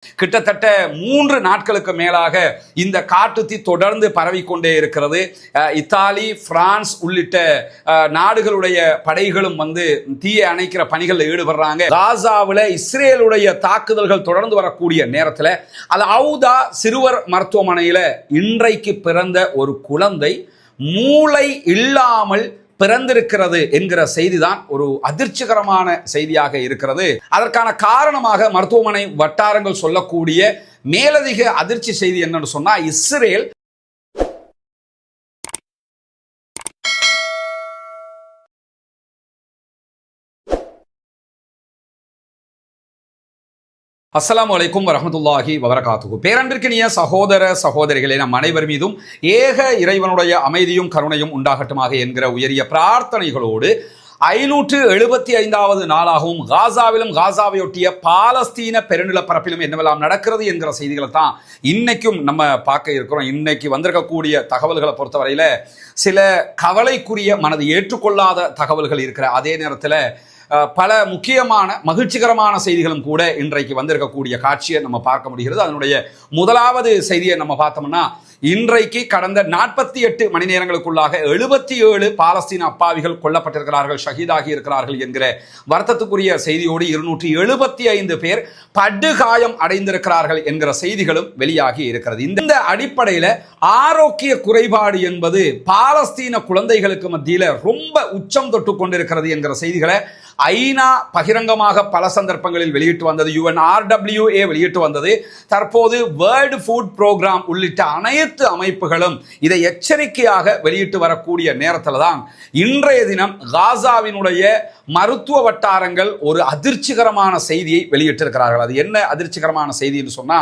கிட்டத்தட்ட 3 நாட்களுக்கு மேலாக இந்த காட்டுத்தீ தொடர்ந்து பரவிக்கொண்டே இருக்கிறது. இத்தாலி, பிரான்ஸ் உள்ளிட்ட நாடுகளுடைய படைகளும் தீயை அணைக்கிற பணிகளில் ஈடுபடுறாங்க. காசாவில் இஸ்ரேலுடைய தாக்குதல்கள் தொடர்ந்து வரக்கூடிய நேரத்தில் அது அவுதா சிறுவர் மருத்துவமனையில் இன்றைக்கு பிறந்த ஒரு குழந்தை மூளை இல்லாமல் பிறந்திருக்கிறது என்கிற செய்திதான் ஒரு அதிர்ச்சிகரமான செய்தியாக இருக்கிறது. அதற்கான காரணமாக மருத்துவமனை வட்டாரங்கள் சொல்லக்கூடிய மேலதிக அதிர்ச்சி செய்தி என்னன்னு சொன்னா, இஸ்ரேல் அஸ்ஸலாமு அலைக்கும் வரஹ்மத்துல்லாஹி வபரகாத்துஹு. பேரன்பிற்கினிய சகோதர சகோதரிகளே, நம் அனைவர் மீதும் ஏக இறைவனுடைய அமைதியும் கருணையும் உண்டாகட்டுமாக என்கிற உயரிய பிரார்த்தனைகளோடு 575வது நாளாகவும் காசாவிலும் காசாவையொட்டிய பாலஸ்தீன பெருநிலப்பரப்பிலும் என்னவெல்லாம் நடக்கிறது என்கிற செய்திகளை தான் இன்னைக்கும் நம்ம பார்க்க இருக்கிறோம். இன்னைக்கு வந்திருக்கக்கூடிய தகவல்களை பொறுத்தவரையில சில கவலைக்குரிய மனது ஏற்றுக்கொள்ளாத தகவல்கள் இருக்கிற அதே நேரத்தில் பல முக்கியமான மகிழ்ச்சிகரமான செய்திகளும் கூட இன்றைக்கு வந்திருக்கக்கூடிய காட்சியை நம்ம பார்க்க முடிகிறது. அதனுடைய முதலாவது செய்தியை நம்ம பார்த்தோம்னா, இன்றைக்கு கடந்த 48 மணி நேரங்களுக்குள்ளாக 77 பாலஸ்தீன அப்பாவிகள் கொல்லப்பட்டிருக்கிறார்கள், ஷஹீதாகி இருக்கிறார்கள் என்கிற வருத்தத்துக்குரிய செய்தியோடு 275 பேர் படுகாயம் அடைந்திருக்கிறார்கள் என்கிற செய்திகளும் வெளியாகி இருக்கிறது. இந்த அடிப்படையில் ஆரோக்கிய குறைபாடு என்பது பாலஸ்தீன குழந்தைகளுக்கு மத்தியில் ரொம்ப உச்சம் தொட்டு கொண்டிருக்கிறது என்கிற செய்திகளை ஐநா பகிரங்கமாக பல சந்தர்ப்பங்களில் வெளியிட்டு வந்தது. UNRWA வெளியிட்டு வந்தது. தற்போது வேர்ல்டு ஃபுட் புரோகிராம் உள்ளிட்ட அனைத்து அமைப்புகளும் இதை எச்சரிக்கையாக வெளியிட்டு வரக்கூடிய நேரத்தில் தான் இன்றைய தினம் காசாவினுடைய மருத்துவ வட்டாரங்கள் ஒரு அதிர்ச்சிகரமான செய்தியை வெளியிட்டிருக்கிறார்கள். அது என்ன அதிர்ச்சிகரமான செய்தின்னு சொன்னா,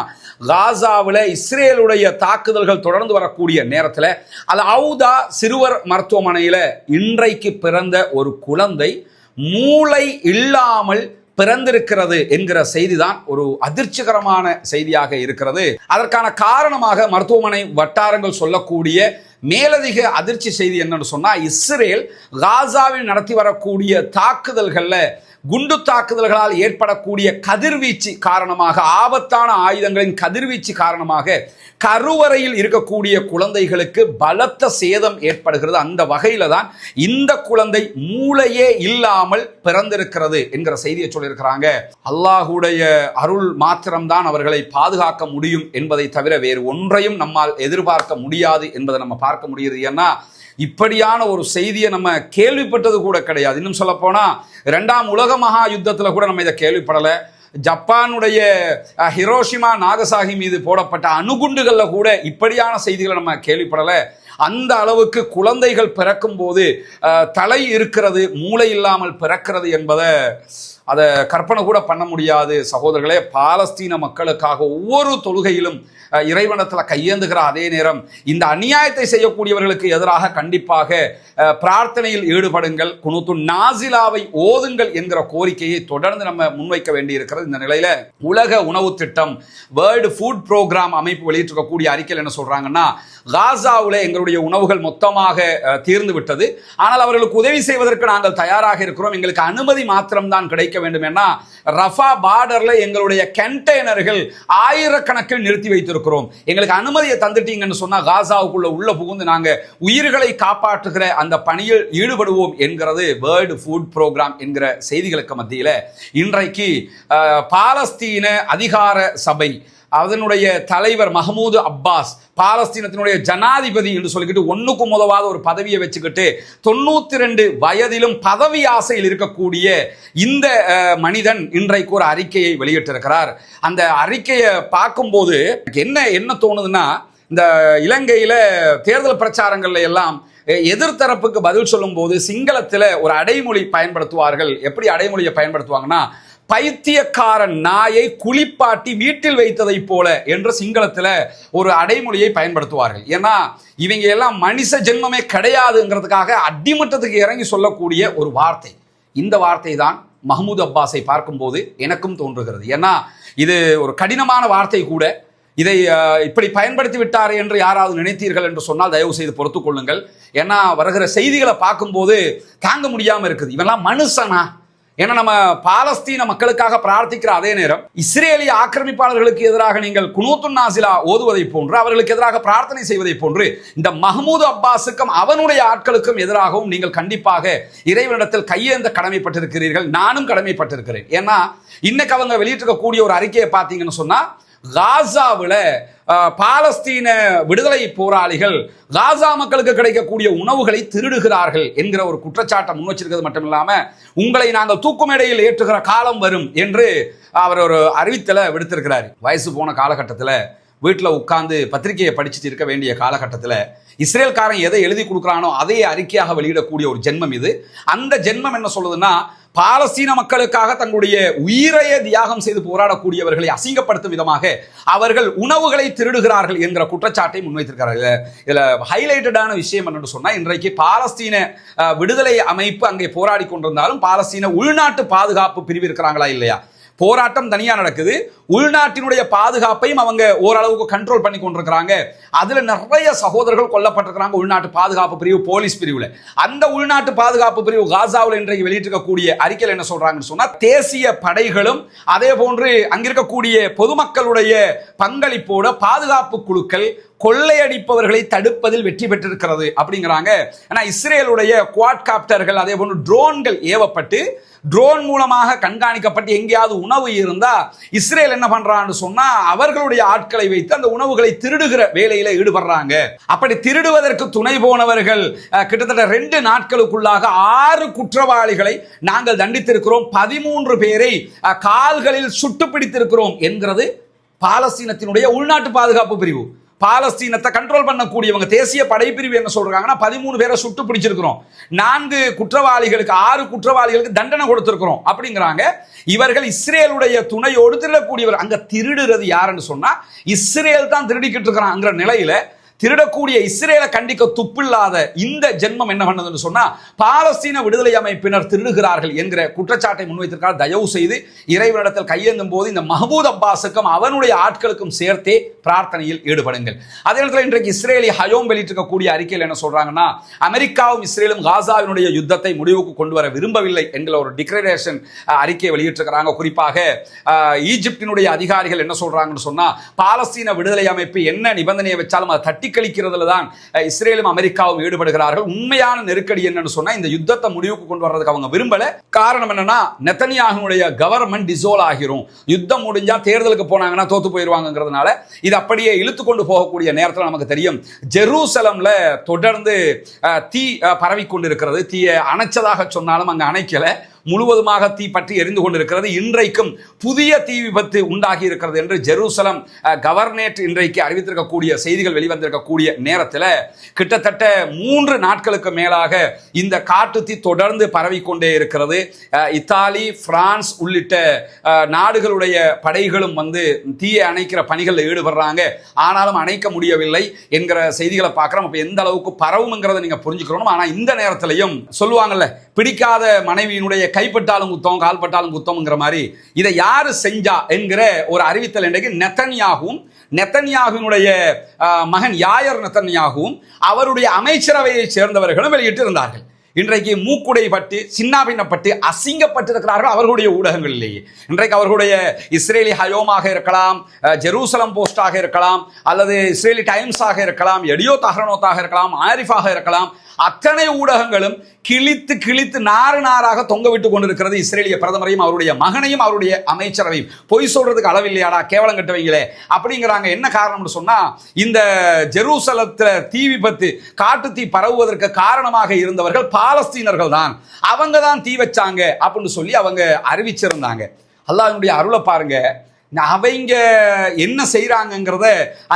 காசாவில் இஸ்ரேலுடைய தாக்குதல்கள் தொடர்ந்து வரக்கூடிய நேரத்தில் அது அவுதா சிறுவர் மருத்துவமனையில் இன்றைக்கு பிறந்த ஒரு குழந்தை மூளை இல்லாமல் பிறந்திருக்கிறது என்கிற செய்திதான் ஒரு அதிர்ச்சிகரமான செய்தியாக இருக்கிறது. அதற்கான காரணமாக மருத்துவமனை வட்டாரங்கள் சொல்லக்கூடிய மேலதிக அதிர்ச்சி செய்தி என்னன்னு சொன்னா, இஸ்ரேல் காசாவில் நடத்தி வரக்கூடிய தாக்குதல்கள்ல குண்டு தாக்குதல்களால் ஏற்படக்கூடிய கதிர்வீச்சு காரணமாக, ஆபத்தான ஆயுதங்களின் கதிர்வீச்சு காரணமாக கருவறையில் இருக்கக்கூடிய குழந்தைகளுக்கு பலத்த சேதம் ஏற்படுகிறது. அந்த வகையில தான் இந்த குழந்தை மூளையே இல்லாமல் பிறந்திருக்கிறது என்கிற செய்தியை சொல்லியிருக்கிறாங்க. அல்லாஹுடைய அருள் மாத்திரம்தான் அவர்களை பாதுகாக்க முடியும் என்பதை தவிர வேறு ஒன்றையும் நம்மால் எதிர்பார்க்க முடியாது என்பதை நம்ம பார்க்க முடியுது. ஏன்னா இப்படியான ஒரு செய்தியை நம்ம கேள்விப்பட்டது கூட கிடையாது. இன்னும் சொல்ல போனா 2ஆம் உலக மகா யுத்தத்தில் கூட நம்ம இதை கேள்விப்படலை. ஜப்பானுடைய ஹிரோஷிமா நாகசாகி மீது போடப்பட்ட அணுகுண்டுகளில் கூட இப்படியான செய்திகளை நம்ம கேள்விப்படலை. அந்த அளவுக்கு குழந்தைகள் பிறக்கும் போது தலை இருக்கிறது, மூளை இல்லாமல் பிறக்கிறது என்பதை அதை கற்பனை கூட பண்ண முடியாது. சகோதரர்களே, பாலஸ்தீன மக்களுக்காக ஒவ்வொரு தொழுகையிலும் இறைவனத்தில் கையேந்துகிற அதே நேரம் இந்த அநியாயத்தை செய்யக்கூடியவர்களுக்கு எதிராக கண்டிப்பாக பிரார்த்தனையில் ஈடுபடுங்கள், குனூத்து நாசிலாவை ஓதுங்கள் என்கிற கோரிக்கையை தொடர்ந்து நம்ம முன்வைக்க வேண்டியிருக்கிறது. இந்த நிலையில உலக உணவு திட்டம் வேர்ல்டு ஃபுட் புரோகிராம் அமைப்பு வெளியிட்டிருக்கக்கூடிய அறிக்கையில் என்ன சொல்றாங்கன்னா, காசாவில் எங்களுடைய உணவுகள் மொத்தமாக தீர்ந்து விட்டது, ஆனால் அவர்களுக்கு உதவி செய்வதற்கு நாங்கள் தயாராக இருக்கிறோம், எங்களுக்கு அனுமதி மாத்திரம்தான் கிடைக்க வேண்டும். ஏன்னா ரஃபா பார்டர்ல எங்களுடைய கண்டெய்னர்கள் ஆயிரக்கணக்கில் நிறுத்தி வைத்திருக்கிறோம், எங்களுக்கு அனுமதியை தந்துட்டீங்கன்னு சொன்னா காசாவுக்குள்ள உள்ள புகுந்து நாங்க உயிர்களை காப்பாற்றுகிற அந்த பணியில் ஈடுபடுவோம் என்கிறது வேர்ல்டு ஃபுட் புரோகிராம் என்கிற செய்திகளுக்கு மத்தியில் இன்றைக்கு பாலஸ்தீன அதிகார சபை அதனுடைய தலைவர் மஹமூது அப்பாஸ், பாலஸ்தீனத்தினுடைய ஜனாதிபதி என்று சொல்லிக்கிட்டு ஒன்றுக்கும் உதவாத ஒரு பதவியை வச்சுக்கிட்டு 92 வயதிலும் பதவி ஆசையில் இருக்கக்கூடிய இந்த மனிதன் இன்றைக்கு ஒரு அறிக்கையை வெளியிட்டிருக்கிறார். அந்த அறிக்கையை பார்க்கும்போது என்ன தோணுதுன்னா, இந்த இலங்கையில தேர்தல் பிரச்சாரங்கள்ல எல்லாம் எதிர்த்தரப்புக்கு பதில் சொல்லும் போது சிங்களத்தில் ஒரு அடைமொழி பயன்படுத்துவார்கள். எப்படி அடைமொழியை பயன்படுத்துவாங்கன்னா, பைத்தியக்காரன் நாயை குளிப்பாட்டி வீட்டில் வைத்ததை போல என்று சிங்களத்தில் ஒரு அடைமொழியை பயன்படுத்துவார்கள். ஏன்னா இவங்க எல்லாம் மனுஷ ஜென்மமே கிடையாதுங்கிறதுக்காக அடிமட்டத்துக்கு இறங்கி சொல்லக்கூடிய ஒரு வார்த்தை. இந்த வார்த்தை தான் மஹமூது அப்பாஸை பார்க்கும்போது எனக்கும் தோன்றுகிறது. ஏன்னா இது ஒரு கடினமான வார்த்தை கூட. இதை இப்படி பயன்படுத்தி விட்டார் என்று யாராவது நினைத்தீர்கள் என்று சொன்னால் தயவு செய்து பொறுத்துக் கொள்ளுங்கள். ஏன்னா வருகிற செய்திகளை பார்க்கும்போது தாங்க முடியாமல் இருக்குது. இவெல்லாம் மனுஷனா? ஏன்னா நம்ம பாலஸ்தீன மக்களுக்காக பிரார்த்திக்கிற அதே நேரம் இஸ்ரேலிய ஆக்கிரமிப்பாளர்களுக்கு எதிராக நீங்கள் குனூத்துன் நாசிலா ஓதுவதை போன்று, அவர்களுக்கு எதிராக பிரார்த்தனை செய்வதை போன்று, இந்த மஹ்மூத் அப்பாஸுக்கும் அவனுடைய ஆட்களுக்கும் எதிராகவும் நீங்கள் கண்டிப்பாக இறைவனிடத்தில் கையேந்த கடமைப்பட்டிருக்கிறீர்கள். நானும் கடமைப்பட்டிருக்கிறேன். ஏன்னா இன்னைக்கு அவங்க வெளியிட்டிருக்கக்கூடிய ஒரு அறிக்கையை பார்த்தீங்கன்னு சொன்னா, காசாவில் பாலஸ்தீன விடுதலை போராளிகள் காசா மக்களுக்கு கிடைக்கக்கூடிய உணவுகளை திருடுகிறார்கள் என்கிற ஒரு குற்றச்சாட்டை முன் வச்சிருக்கிறது மட்டுமில்லாம, உங்களை நாங்கள் தூக்குமேடையில் ஏற்றுகிற காலம் வரும் என்று அவர் ஒரு அறிவித்தலை விடுத்திருக்கிறார். வயசு போன காலகட்டத்தில் வீட்டில் உட்கார்ந்து பத்திரிகையை படிச்சுட்டு இருக்க வேண்டிய காலகட்டத்தில் இஸ்ரேல்காரன் எதை எழுதி கொடுக்குறானோ அதே அறிக்கையாக வெளியிடக்கூடிய ஒரு ஜென்மம் இது. அந்த ஜென்மம் என்ன சொல்லுதுன்னா, பாலஸ்தீன மக்களுக்காக தங்களுடைய உயிரையே தியாகம் செய்து போராடக்கூடியவர்களை அசிங்கப்படுத்தும் விதமாக அவர்கள் உணவுகளை திருடுகிறார்கள் என்கிற குற்றச்சாட்டை முன்வைத்திருக்கிறார்கள். இதுல ஹைலைட்டடான விஷயம் என்னன்னு சொன்னா, இன்றைக்கு பாலஸ்தீன விடுதலை அமைப்பு அங்கே போராடி கொண்டிருந்தாலும் பாலஸ்தீன உள்நாட்டு பாதுகாப்பு பிரிவு இருக்கிறாங்களா இல்லையா? போராட்டம் தனியா நடக்குது, உள்நாட்டினுடைய பாதுகாப்பையும் அவங்க ஓரளவுக்கு கண்ட்ரோல் பண்ணி கொண்டிருக்கிறாங்க. அதுல நிறைய சகோதரர்கள் கொல்லப்பட்டிருக்கிறாங்க உள்நாட்டு பாதுகாப்பு பிரிவு, போலீஸ் பிரிவுல. அந்த உள்நாட்டு பாதுகாப்பு பிரிவு காசாவில் இன்றைக்கு வெளியிட்டிருக்கக்கூடிய அறிக்கையில் என்ன சொல்றாங்கன்னு சொன்னா, தேசிய படைகளும் அதே போன்று அங்கிருக்கக்கூடிய பொதுமக்களுடைய பங்களிப்போட பாதுகாப்பு குழுக்கள் கொள்ளையடிப்பவர்களை தடுப்பதில் வெற்றி பெற்றிருக்கிறது அப்படிங்கிறாங்க. ஏன்னா இஸ்ரேலுடைய குவாட்காப்டர்கள் அதே போன்று ட்ரோன்கள் ஏவப்பட்டு ட்ரோன் மூலமாக கண்காணிக்கப்பட்டு எங்கேயாவது உணவு இருந்தா இஸ்ரேல் என்ன பண்றான்னு சொன்னா, அவர்களுடைய ஆட்களை வைத்து அந்த உணவுகளை திருடுகிற வேலையில ஈடுபடுறாங்க. அப்படி திருடுவதற்கு துணை போனவர்கள் கிட்டத்தட்ட 2 நாட்களுக்குள்ளாக 6 குற்றவாளிகளை நாங்கள் தண்டித்திருக்கிறோம், 13 பேரை கால்களில் சுட்டு பிடித்திருக்கிறோம் என்கிறது பாலஸ்தீனத்தினுடைய உள்நாட்டு பாதுகாப்பு பிரிவு. பாலஸ்தீனத்தை கண்ட்ரோல் பண்ணக்கூடியவங்க தேசிய படைப்பிரிவு என்ன சொல்றாங்கன்னா, 13 பேரை சுட்டு பிடிச்சிருக்கிறோம், 4 குற்றவாளிகளுக்கு 6 குற்றவாளிகளுக்கு தண்டனை கொடுத்திருக்கிறோம் அப்படிங்கிறாங்க. இவர்கள் இஸ்ரேலுடைய துணையோடு திருடக்கூடியவர். அங்க திருடுறது யாருன்னு சொன்னா, இஸ்ரேல் தான் திருடிக்கிட்டு இருக்கிறாங்கிற நிலையில திருடக்கூடிய இஸ்ரேலை கண்டிக்க துப்பில்லாத இந்த ஜென்மம் என்ன பண்ணதுன்னு சொன்னா, பாலஸ்தீன விடுதலை அமைப்பினர் திருடுகிறார்கள் என்கிற குற்றச்சாட்டை முன்வைத்திருக்கிறார். தயவு செய்து இறைவனிடத்தில் கையேந்தும் போது இந்த மஹ்மூத் அப்பாஸுக்கும் அவனுடைய ஆட்களுக்கும் சேர்த்தே பிரார்த்தனையில் ஈடுபடுங்கள். அதே நேரத்தில் இன்றைக்கு இஸ்ரேலி ஹயோம் வெளியிட்டிருக்கக்கூடிய அறிக்கையில் என்ன சொல்றாங்கன்னா, அமெரிக்காவும் இஸ்ரேலும் காசாவினுடைய யுத்தத்தை முடிவுக்கு கொண்டு வர விரும்பவில்லை என்கிற ஒரு டிக்ளரேஷன் அறிக்கையை வெளியிட்டிருக்கிறாங்க. குறிப்பாக ஈஜிப்டினுடைய அதிகாரிகள் என்ன சொல்றாங்கன்னு சொன்னா, பாலஸ்தீன விடுதலை அமைப்பு என்ன நிபந்தனையை வச்சாலும் அதை தட்டி கழிக்கிறதுல தான் இஸ்ரேலும் அமெரிக்காவும் ஈடுபடுகிறார்கள். உண்மையான நெருக்கடி என்னன்னு சொன்னா, இந்த யுத்தத்தை முடிவுக்கு கொண்டு வர்றதுக்கு அவங்க விரும்பல. காரணம் என்னன்னா, நெத்தனியாகுனுடைய கவர்மெண்ட் டிசோல் ஆகிரும், யுத்தம் முடிஞ்சா தேர்தலுக்கு போனாங்கன்னா தோத்து போயிருவாங்கிறதுனால இது அப்படியே இழுத்து கொண்டு போகக்கூடிய நேரத்தில் நமக்கு தெரியும் ஜெருசலம்ல தொடர்ந்து தீ பரவி கொண்டிருக்கிறது. தீயை அணைச்சதாக சொன்னாலும் அங்க அணைக்கல, முழுவதுமாக தீ பற்றி எரிந்து கொண்டிருக்கிறது. இன்றைக்கும் புதிய தீ விபத்து உண்டாகி இருக்கிறது என்று ஜெருசலம் கவர்னரேட் இன்றைக்கு அறிவித்திருக்கக்கூடிய செய்திகள் வெளிவந்திருக்கக்கூடிய நேரத்தில் கிட்டத்தட்ட 3 நாட்களுக்கு மேலாக இந்த காட்டு தீ தொடர்ந்து பரவிக்கொண்டே இருக்கிறது. இத்தாலி, பிரான்ஸ் உள்ளிட்ட நாடுகளுடைய படைகளும் வந்து தீயை அணைக்கிற பணிகளில் ஈடுபடுறாங்க. ஆனாலும் அணைக்க முடியவில்லை என்கிற செய்திகளை பார்க்கிறோம். அப்ப எந்த அளவுக்கு பரவுங்கிறத நீங்க புரிஞ்சுக்கணும். ஆனா இந்த நேரத்திலையும் சொல்லுவாங்கல்ல, பிடிக்காத மனைவியினுடைய கைப்பட்டாலும் குத்தம் கால்பட்டாலும் குத்தம்ங்கிற மாதிரி இதை யாரு செஞ்சா என்கிற ஒரு அறிவித்தல் இன்றைக்கு நெத்தன்யாகுவினுடைய மகன் யாயர் நெத்தன்யாகுவும் அவருடைய அமைச்சரவையை சேர்ந்தவர்களும் வெளியிட்டு இருந்தார்கள். இன்றைக்கு மூக்குடை பட்டு சின்னாபின்னப்பட்டு அசிங்கப்பட்டிருக்கிறார்கள் அவர்களுடைய ஊடகங்களிலேயே. இன்றைக்கு அவர்களுடைய இஸ்ரேலி ஹயோமாக இருக்கலாம், ஜெருசலம் போஸ்டாக இருக்கலாம், அல்லது இஸ்ரேலி டைம்ஸாக இருக்கலாம், எடியோ தஹ்ரனோத்தாக இருக்கலாம், ஆரிஃபாக இருக்கலாம், அத்தனை ஊடகங்களும் கிழித்து கிழித்து நாறு நாராக தொங்க விட்டு கொண்டிருக்கிறது இஸ்ரேலிய பிரதமரையும் அவருடைய மகனையும் அவருடைய அமைச்சரவையும். பொய் சொல்றதுக்கு அளவில்லையாடா, கேவலம் கட்டுவீங்களே அப்படிங்கிறாங்க. என்ன காரணம்னு சொன்னா, இந்த ஜெருசலத்துல தீ விபத்து காட்டு தீ பரவுவதற்கு காரணமாக இருந்தவர்கள் பாலஸ்தீனர்கள் தான், அவங்க தான் தீ வச்சாங்க அப்படின்னு சொல்லி அவங்க அறிவிச்சிருந்தாங்க. அல்லாஹ்வுடைய அருளை பாருங்க. அவங்க என்ன செய்யறாங்கிறத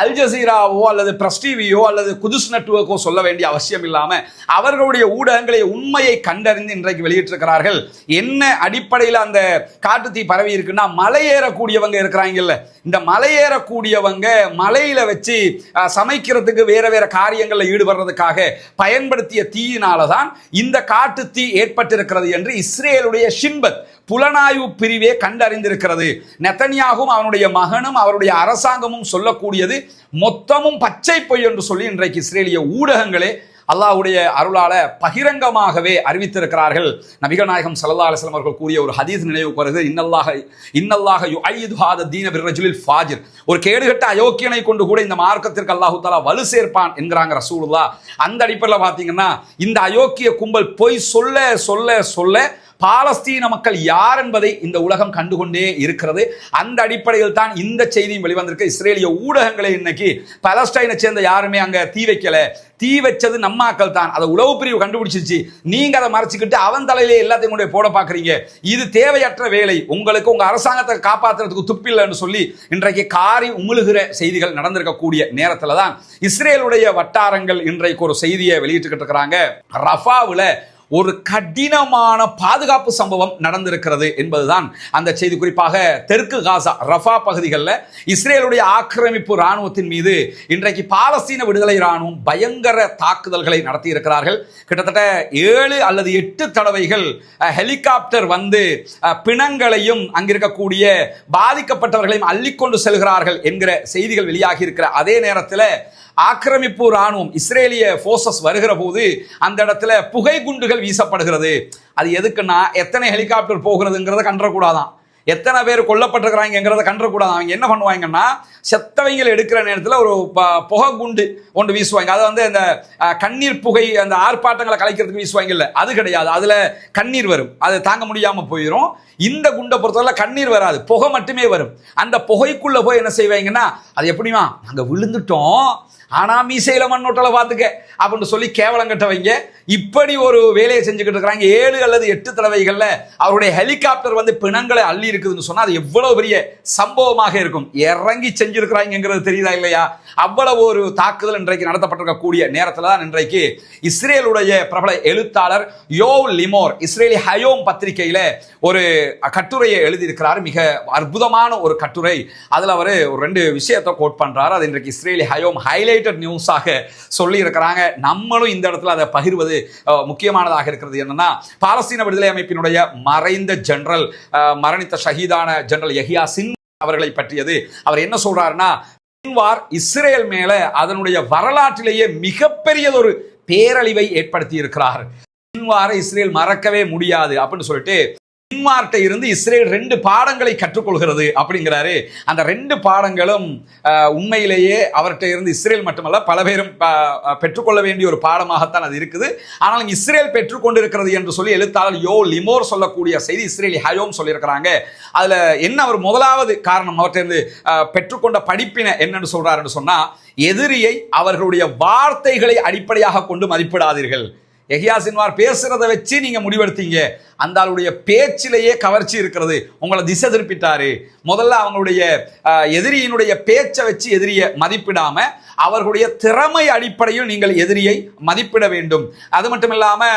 அல் ஜசீராவோ அல்லது பிரஸ் டிவியோ அல்லது குதுஸ் நெட்வொர்க்கோ சொல்ல வேண்டிய அவசியம் இல்லாம அவர்களுடைய ஊடகங்களை உண்மையை கண்டறிந்து இன்றைக்கு வெளியிட்டிருக்கிறார்கள். என்ன அடிப்படையில் அந்த காட்டு தீ பரவி இருக்குன்னா, மலையேறக்கூடியவங்க இருக்கிறாங்கல்ல, இந்த மலையேறக்கூடியவங்க மலையில வச்சு சமைக்கிறதுக்கு வேற வேற காரியங்களில் ஈடுபடுறதுக்காக பயன்படுத்திய தீயினாலதான் இந்த காட்டு தீ ஏற்பட்டிருக்கிறது என்று இஸ்ரேலுடைய ஷின்பத் புலனாய்வு பிரிவே கண்டறிந்திருக்கிறது. நெத்தன்யாகும் அவனுடைய மகனும் அவருடைய அரசாங்கமும் சொல்லக்கூடியது மொத்தமும் பச்சை பொய் என்று சொல்லி இன்றைக்கு இஸ்ரேலிய ஊடகங்களே அல்லாஹ்வுடைய அருளால பகிரங்கமாகவே அறிவித்திருக்கிறார்கள். நபிகள் நாயகம் ஸல்லல்லாஹு அலைஹி வஸல்லம் அவர்கள் கூறிய ஒரு ஹதீஸ் நினைவுக்கு வருது. இன்னல்லாஹ யுஐது ஹாத தீன பிர்ரஜுலில் ஃபாஜிர். ஒரு கேடுகட்ட அயோக்கியனை கொண்டு கூட இந்த மார்க்கத்திற்கு அல்லாஹ் தஆலா வலு சேர்ப்பான் என்கிறாங்க ரசூலுல்லாஹ். அந்த அடிப்படையில் பார்த்தீங்கன்னா இந்த அயோக்கிய கும்பல் பொய் சொல்ல சொல்ல சொல்ல பாலஸ்தீன மக்கள் யார் என்பதை இந்த உலகம் கண்டுகொண்டே இருக்கிறது. அந்த அடிப்படையில் தான் இந்த செய்தியும் வெளிவந்திருக்கு. இஸ்ரேலிய ஊடகங்களை இன்னைக்கு பாலஸ்டைனை சேர்ந்த யாருமே அங்க தீ வைக்கல, தீ வச்சது நம்மாக்கள் தான், அதை உளவு பிரிவு கண்டுபிடிச்சிருச்சு, நீங்க அதை மறைச்சிக்கிட்டு அவன் தலையிலே எல்லாத்தையும் கொண்டு போட பாக்குறீங்க, இது தேவையற்ற வேலை, உங்களுக்கு உங்க அரசாங்கத்தை காப்பாற்றுறதுக்கு துப்பில்லைன்னு சொல்லி இன்றைக்கு காரி உமிழுகிற செய்திகள் நடந்திருக்கக்கூடிய நேரத்தில் தான் இஸ்ரேலுடைய வட்டாரங்கள் இன்றைக்கு ஒரு செய்தியை வெளியிட்டுக்கிட்டு இருக்கிறாங்க. ரஃபாவில் ஒரு கடினமான பாதுகாப்பு சம்பவம் நடந்திருக்கிறது என்பதுதான் அந்த செய்தி. குறிப்பாக தெற்கு காசா ரஃபா பகுதிகளில் இஸ்ரேலுடைய ஆக்கிரமிப்பு ராணுவத்தின் மீது இன்றைக்கு பாலஸ்தீன விடுதலை ராணுவம் பயங்கர தாக்குதல்களை நடத்தி இருக்கிறார்கள். கிட்டத்தட்ட 7 அல்லது 8 தடவைகள் ஹெலிகாப்டர் வந்து பிணங்களையும் அங்கிருக்கக்கூடிய பாதிக்கப்பட்டவர்களையும் அள்ளிக்கொண்டு செல்கிறார்கள் என்கிற செய்திகள் வெளியாகி இருக்கிற அதே நேரத்தில் ஆக்கிரமிப்பு ராணுவம் இஸ்ரேலிய போர்சஸ் வருகிற போது அந்த இடத்துல புகை குண்டுகள் வீசப்படுகிறது. அது எதுக்குன்னா எத்தனை ஹெலிகாப்டர் போகிறதுங்கிறத கண்டக்கூடாதான், எத்தனை பேர் கொல்லப்பட்டிருக்கிறாங்கிறத கண்டக்கூடாது. அவங்க என்ன பண்ணுவாங்கன்னா செத்தவங்களை எடுக்கிற நேரத்தில் ஒரு புகை குண்டு ஒன்று வீசுவாங்க. அது வந்து இந்த கண்ணீர் புகை அந்த ஆர்ப்பாட்டங்களை கலைக்கிறதுக்கு வீசுவாங்க இல்லை, அது கிடையாது. அதில் கண்ணீர் வரும், அது தாங்க முடியாமல் போயிடும். இந்த குண்டை பொறுத்தவரை கண்ணீர் வராது, புகை மட்டுமே வரும். அந்த புகைக்குள்ள போய் என்ன செய்வாங்கன்னா அது எப்படிமா நாங்கள் விழுந்துட்டோம் ஆனா மீசையில மண்ணோட்டலை பார்த்துக்க அப்படின்னு சொல்லி கேவலம் கட்டவங்க இப்படி ஒரு வேலையை செஞ்சுக்கிட்டு இருக்கிறாங்க. 7 அல்லது 8 தடவைகள்ல அவருடைய ஹெலிகாப்டர் வந்து பிணங்களை அள்ளி இருக்குதுன்னு சொன்னா அது எவ்வளவு பெரிய சம்பவமாக இருக்கும். இறங்கி செஞ்சிருக்கிறாங்கிறது தெரியுதா இல்லையா? அவ்வளவு ஒரு தாக்குதல் இன்றைக்கு நடத்தப்பட்டிருக்கக்கூடிய நேரத்தில் தான் இன்றைக்கு இஸ்ரேலுடைய பிரபல எழுத்தாளர் யோவ் லிமோர் இஸ்ரேலி ஹயோம் பத்திரிகையில ஒரு கட்டுரையை எழுதியிருக்கிறார். மிக அற்புதமான ஒரு கட்டுரை. அதுல அவர் ஒரு 2 விஷயத்தை கோட் பண்றாரு. அது இன்றைக்கு இஸ்ரேலி ஹயோம் ஹைலைட்டட் நியூஸாக சொல்லி இருக்கிறாங்க. நம்மளும் இந்த இடத்துல அதை பகிர்வது முக்கியமானதாக இருக்கிறது. என்னன்னா பாலஸ்தீன விடுதலை அமைப்பினுடைய மறைந்த ஜெனரல், மரணித்த ஷஹீதான ஜெனரல் யஹியா சின் அவர்களை பற்றியது. அவர் என்ன சொல்றாருன்னா, இஸ்ரேல் மேல அதனுடைய வரலாற்றிலேயே மிகப்பெரியதொரு பேரழிவை ஏற்படுத்தி இருக்கிறார். இஸ்ரேல் மறக்கவே முடியாது அப்படின்னு சொல்லிட்டு சின்வார்ட்ட இருந்து இஸ்ரேல் 2 பாடங்களை கற்றுக்கொள்கிறது அப்படிங்கிறாரு. அந்த 2 பாடங்களும் உண்மையிலேயே அவர்கிட்ட இருந்து இஸ்ரேல் மட்டுமல்ல பல பேரும் பெற்றுக்கொள்ள வேண்டிய ஒரு பாடமாகத்தான் அது இருக்குது. ஆனால் இஸ்ரேல் பெற்றுக்கொண்டிருக்கிறது என்று சொல்லி எழுத்தாளர் யோ லிமோர் சொல்லக்கூடிய செய்தி இஸ்ரேலி ஹயோம் சொல்லியிருக்கிறாங்க. அதுல என்ன ஒரு முதலாவது காரணம் அவர்கிட்ட இருந்து பெற்றுக்கொண்ட படிப்பினை என்னன்னு சொல்றாருன்னு சொன்னா, எதிரியை அவர்களுடைய வார்த்தைகளை அடிப்படையாக கொண்டு மதிப்பிடாதீர்கள். யஹியா சின்வார் பேசுறதை வச்சு நீங்க முடிவெடுத்தீங்க, அந்த ஆளுடைய பேச்சிலேயே கவர்ச்சி இருக்கிறது, உங்களை திசை திருப்பிட்டாரு. முதல்ல அவங்களுடைய எதிரியினுடைய பேச்சை வச்சு எதிரியை மதிப்பிடாம அவர்களுடைய திறமை அடிப்படையில் நீங்கள் எதிரியை மதிப்பிட வேண்டும். அது மட்டும் இல்லாம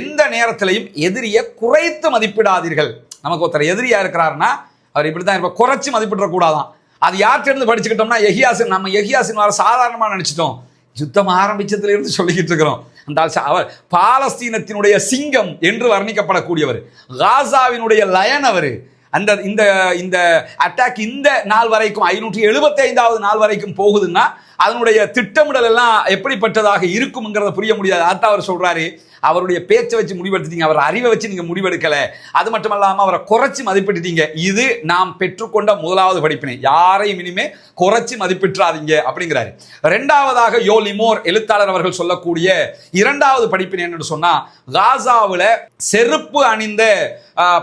எந்த நேரத்திலையும் எதிரியை குறைத்து மதிப்பிடாதீர்கள். நமக்கு ஒருத்தர் எதிரியா இருக்கிறாருன்னா அவர் இப்படித்தான் இருப்பார், குறைச்சி மதிப்பிட கூடாதான். அது யார்கிட்ட இருந்து படிச்சுக்கிட்டோம்னா நம்ம யஹியா சின்வாரை சாதாரணமா நினைச்சிட்டோம். யுத்தம் ஆரம்பிச்சதுல இருந்து சொல்லிக்கிட்டு இருக்கிறோம். அந்த அவர் பாலஸ்தீனத்தினுடைய சிங்கம் என்று வர்ணிக்கப்படக்கூடியவர், காசாவினுடைய லயன் அவர். அந்த இந்த இந்த அட்டாக் இந்த நாள் வரைக்கும் 575வது நாள் வரைக்கும் போகுதுன்னா அதனுடைய திட்டமிடல் எல்லாம் எப்படிப்பட்டதாக இருக்கும்ங்கிறத புரிய முடியாது. அதான் அவர் சொல்றாரு, அவருடைய பேச்சை வச்சு முடிவெடுத்தீங்க, அவர் அறிவை வச்சு நீங்க முடிவெடுக்கல, அது மட்டுமல்லாம அவரை குறைச்சி மதிப்பிட்டுட்டீங்க. இது நாம் பெற்றுக்கொண்ட முதலாவது படிப்பினை, யாரையும் இனிமே குறைச்சி மதிப்பிட்டுறாதீங்க அப்படிங்கிறாரு. 2வதாக யோ லிமோர் எழுத்தாளர் அவர்கள் சொல்லக்கூடிய 2வது படிப்பினை என்னன்னு சொன்னா, காசாவில் செருப்பு அணிந்த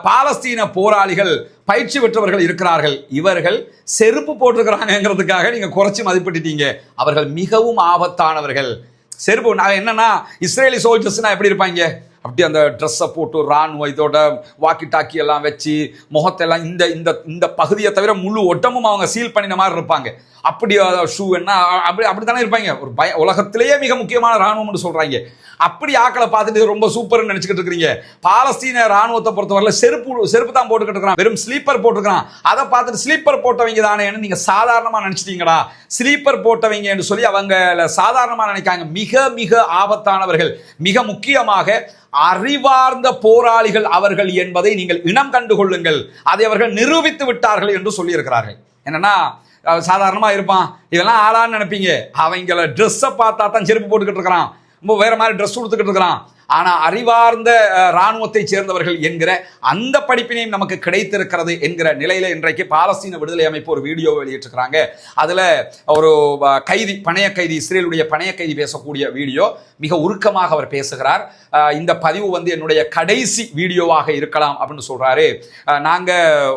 பாலஸ்தீன போராளிகள் பயிற்சி பெற்றவர்கள் இருக்கிறார்கள், இவர்கள் செருப்பு போட்டிருக்கிறாங்கிறதுக்காக நீங்க குறைச்சி மதிப்பிட்டுட்டீங்க, அவர்கள் மிகவும் ஆபத்தானவர்கள். செருப்பு என்னன்னா இஸ்ரேலி சோல்ஜர்ஸ்னா எப்படி இருப்பாங்க, அப்படி அந்த ட்ரெஸ்ஸை போட்டு ராணுவ இதோட வாக்கி டாக்கி எல்லாம் வச்சு முகத்தெல்லாம் இந்த இந்த இந்த பகுதியை தவிர முழு ஒட்டமும் அவங்க சீல் பண்ணின மாதிரி இருப்பாங்க. அப்படி ஷூ என்ன அப்படித்தானே இருப்பாங்க. ஒரு உலகத்திலேயே மிக முக்கியமான ராணுவம்னு சொல்றாங்க. அப்படி ஆக்களை பார்த்துட்டு ரொம்ப சூப்பர்னு நினைச்சுக்கிட்டு இருக்கிறீங்க. பாலஸ்தீன ராணுவத்தை பொறுத்தவரை செருப்பு தான் போட்டுக்கிட்டு இருக்கிறான், வெறும் ஸ்லீப்பர் போட்டுக்கிறான். அதை பார்த்துட்டு ஸ்லீப்பர் போட்டவங்க தானே நீங்க சாதாரணமா நினைச்சிட்டீங்களா? ஸ்லீப்பர் போட்டவங்க என்று சொல்லி அவங்க சாதாரணமா நினைக்காங்க. மிக மிக ஆபத்தானவர்கள், மிக முக்கியமாக அறிவார்ந்த போராளிகள் அவர்கள் என்பதை நீங்கள் இனம் கண்டுகொள்ளுங்கள். அதை அவர்கள் நிரூபித்து விட்டார்கள் என்று சொல்லி இருக்கிறார்கள். என்னன்னா சாதாரணமா இருப்பான், இதெல்லாம் ஆளான்னு நினைப்பீங்க, அவங்கள ட்ரெஸ்ஸை பார்த்தா தான் செருப்பு போட்டுக்கிட்டு இருக்கிறான், வேற மாதிரி ட்ரெஸ் கொடுத்துக்கிட்டு இருக்கிறான். ஆனா அறிவார்ந்த இராணுவத்தை சேர்ந்தவர்கள் என்கிற அந்த படிப்பினையும் நமக்கு கிடைத்திருக்கிறது என்கிற நிலையில இன்றைக்கு பாலஸ்தீன விடுதலை அமைப்பு ஒரு வீடியோ வெளியிட்டிருக்கிறாங்க. அதுல ஒரு கைதி, பணைய கைதி, இஸ்ரேலுடைய பணைய கைதி பேசக்கூடிய வீடியோ. மிக உருக்கமாக அவர் பேசுகிறார். இந்த பதிவு என்னுடைய கடைசி வீடியோவாக இருக்கலாம் அப்படின்னு சொல்றாரு. நாங்க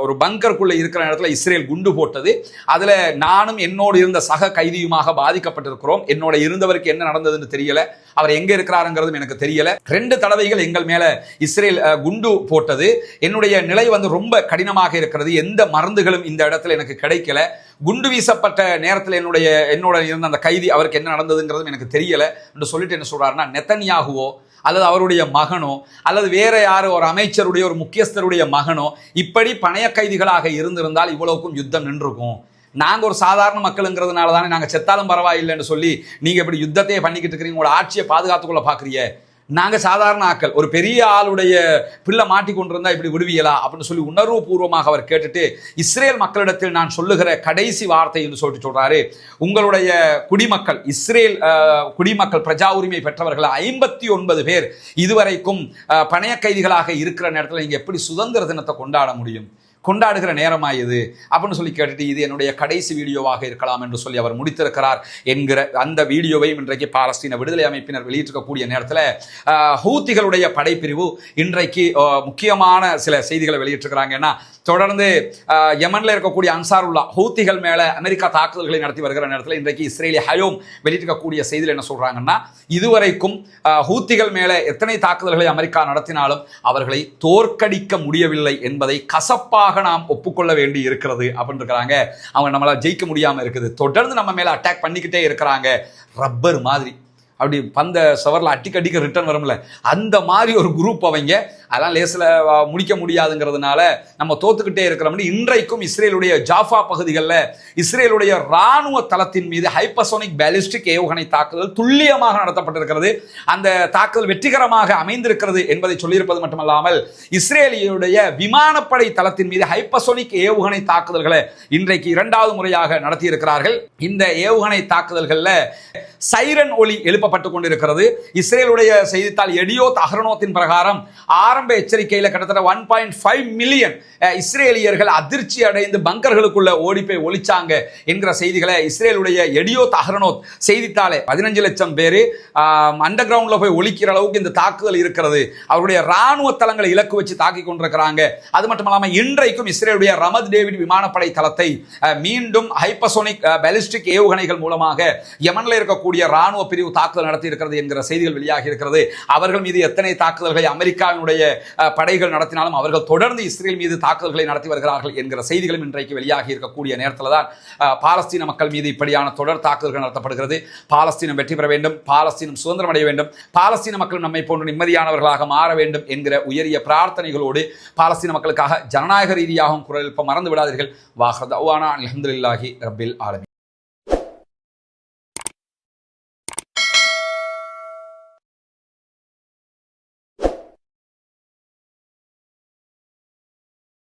ஒரு பங்கருக்குள்ள இருக்கிற இடத்துல இஸ்ரேல் குண்டு போட்டது, அதுல நானும் என்னோடு இருந்த சக கைதியுமாக பாதிக்கப்பட்டிருக்கிறோம். என்னோட இருந்தவருக்கு என்ன நடந்ததுன்னு தெரியல, அவர் எங்க இருக்கிறாருங்கிறதும் எனக்கு தெரியல. 2 தடவைகள் எங்கள் மேல இஸ்ரேல் குண்டு போட்டது. என்னுடைய நிலை ரொம்ப கடினமாக இருக்கிறது. எந்த மருந்துகளும் இந்த இடத்துல எனக்கு கிடைக்கல. குண்டு வீசப்பட்ட நேரத்தில் என்னோட இருந்த அந்த கைதி, அவருக்கு என்ன நடந்ததுங்கிறதும் எனக்கு தெரியல என்று சொல்லிட்டு என்ன சொல்றாருன்னா, நெத்தன்யாகுவோ அல்லது அவருடைய மகனோ அல்லது வேற யாரோ ஒரு அமைச்சருடைய ஒரு முக்கியஸ்தருடைய மகனோ இப்படி பணைய கைதிகளாக இருந்திருந்தால் இவ்வளவுக்கும் யுத்தம் நின்றுக்கும். நாங்கள் ஒரு சாதாரண மக்களுங்கிறதுனால தானே நாங்கள் செத்தாலும் பரவாயில்லைன்னு சொல்லி நீங்கள் இப்படி யுத்தத்தையே பண்ணிக்கிட்டு இருக்கிறீங்க, உங்களோட ஆட்சியை பாதுகாத்துக்கொள்ள பார்க்குறீங்க. நாங்கள் சாதாரண ஆக்கள், ஒரு பெரிய ஆளுடைய பிள்ளை மாட்டி கொண்டிருந்தா இப்படி விடுவியலா அப்படின்னு சொல்லி உணர்வு பூர்வமாக அவர் கேட்டுட்டு, இஸ்ரேல் மக்களிடத்தில் நான் சொல்லுகிற கடைசி வார்த்தை என்று சொல்றாரு, உங்களுடைய குடிமக்கள், இஸ்ரேல் குடிமக்கள், பிரஜா உரிமை பெற்றவர்கள் 59 பேர் இதுவரைக்கும் பணைய கைதிகளாக இருக்கிற நேரத்தில் நீங்க எப்படி சுதந்திர தினத்தை கொண்டாட முடியும்? கொண்டாடுகிற நேரமாக இது அப்படின்னு சொல்லி கேட்டுட்டு, இது என்னுடைய கடைசி வீடியோவாக இருக்கலாம் என்று சொல்லி அவர் முடித்திருக்கிறார் என்கிற அந்த வீடியோவையும் இன்றைக்கு பாலஸ்தீன விடுதலை அமைப்பினர் வெளியிட்டிருக்கக்கூடிய நேரத்தில் ஹூத்திகளுடைய படைப்பிரிவு இன்றைக்கு முக்கியமான சில செய்திகளை வெளியிட்டிருக்கிறாங்கன்னா, தொடர்ந்து யமன்ல இருக்கக்கூடிய அன்சாருல்லா ஹூத்திகள் மேல அமெரிக்கா தாக்குதல்களை நடத்தி வருகிற நேரத்தில் இன்றைக்கு இஸ்ரேலிய ஹயோம் வெளியிட்டிருக்கக்கூடிய செய்தியில் என்ன சொல்றாங்கன்னா, இதுவரைக்கும் ஹூத்திகள் மேல எத்தனை தாக்குதல்களை அமெரிக்கா நடத்தினாலும் அவர்களை தோற்கடிக்க முடியவில்லை என்பதை கசப்பாக நாம் ஒப்புக்கொள்ள வேண்டி இருக்கிறது அப்படின்னு இருக்கிறாங்க. அவங்க நம்மளால ஜெயிக்க முடியாம இருக்குது, தொடர்ந்து நம்ம மேல அட்டாக் பண்ணிக்கிட்டே இருக்கிறாங்க. ரப்பர் மாதிரி அப்படி பந்த சவரில் அடிக்க ரிட்டர்ன் வரும்ல, அந்த மாதிரி ஒரு குரூப் அவங்க. அதெல்லாம் லேசில் முடிக்க முடியாதுங்கிறதுனால நம்ம தோத்துக்கிட்டே இருக்கிறோம்னு இன்றைக்கும் இஸ்ரேலுடைய ஜாஃபா பகுதிகளில் இஸ்ரேலுடைய இராணுவ தளத்தின் மீது ஹைப்பர்சோனிக் பேலிஸ்டிக் ஏவுகணை தாக்குதல் துல்லியமாக நடத்தப்பட்டிருக்கிறது. அந்த தாக்குதல் வெற்றிகரமாக அமைந்திருக்கிறது என்பதை சொல்லியிருப்பது மட்டுமல்லாமல், இஸ்ரேலியுடைய விமானப்படை தளத்தின் மீது ஹைப்பர்சோனிக் ஏவுகணை தாக்குதல்களை இன்றைக்கு 2வது முறையாக நடத்தியிருக்கிறார்கள். இந்த ஏவுகணை தாக்குதல்களில் சைரன் ஒலி எழுப்பப்பட்டுக் கொண்டிருக்கிறது. இஸ்ரேலுடைய செய்தித்தாள் எடியோத் அஹ்ரோனோத்தின் பிரகாரம் ஆரம்ப எச்சரிக்கையில் கிட்டத்தட்ட 1.5 மில்லியன் இஸ்ரேலியர்கள் அதிர்ச்சி அடைந்து பங்கர்களுக்குள்ள ஓடி போய் ஒளிச்சாங்க என்கிற செய்திகளை இஸ்ரேலுடைய எடியோத் அஹ்ரோனோத் செய்தித்தாளே 15 லட்சம் பேர் அண்டர் கிரவுண்ட்ல போய் ஒழிக்கிற அளவுக்கு இந்த தாக்குதல் இருக்கிறது. அவருடைய ராணுவ தளங்களை இலக்கு வச்சு தாக்கி கொண்டிருக்கிறாங்க. அது மட்டுமல்லாமல் இன்றைக்கும் இஸ்ரேலுடைய ரமத் டேவிட் விமானப்படை தளத்தை மீண்டும் ஹைப்பர்சோனிக் பாலிஸ்டிக் ஏவுகணைகள் மூலமாக யமன்ல இருக்கக்கூடிய ராணுவ பிரிவு தாக்குதல் நடத்தி இருக்கிறது என்கிற செய்திகள் வெளியாகி இருக்கிறது. அவர்கள் மீது எத்தனை தாக்குதல்களை அமெரிக்காவினுடைய படைகள் நடத்தினாலும் அவர்கள் தொடர்ந்து இஸ்ரேல் மீது தாக்குதல்களை நடத்தி வருகிறார்கள் என்கிற செய்திகளும் இன்றைக்கு வெளியாகி இருக்கக்கூடிய நேரத்தில் தான் பாலஸ்தீன மக்கள் மீது இப்படியான தொடர் தாக்குதல்கள் நடத்தப்படுகிறது. பாலஸ்தீனம் வெற்றி பெற வேண்டும், பாலஸ்தீனம் சுதந்திரம் அடைய வேண்டும், பாலஸ்தீன மக்கள் நம்மை போன்று நிம்மதியானவர்களாக மாற வேண்டும் என்கிற உயரிய பிரார்த்தனைகளோடு பாலஸ்தீன மக்களுக்காக ஜனநாயக ரீதியாகவும் குரல் எழுப்ப மறந்து விடாதீர்கள். வாஹர் தஅவானா அல்ஹம்துலில்லாஹி ரப்பில் ஆலமீன்.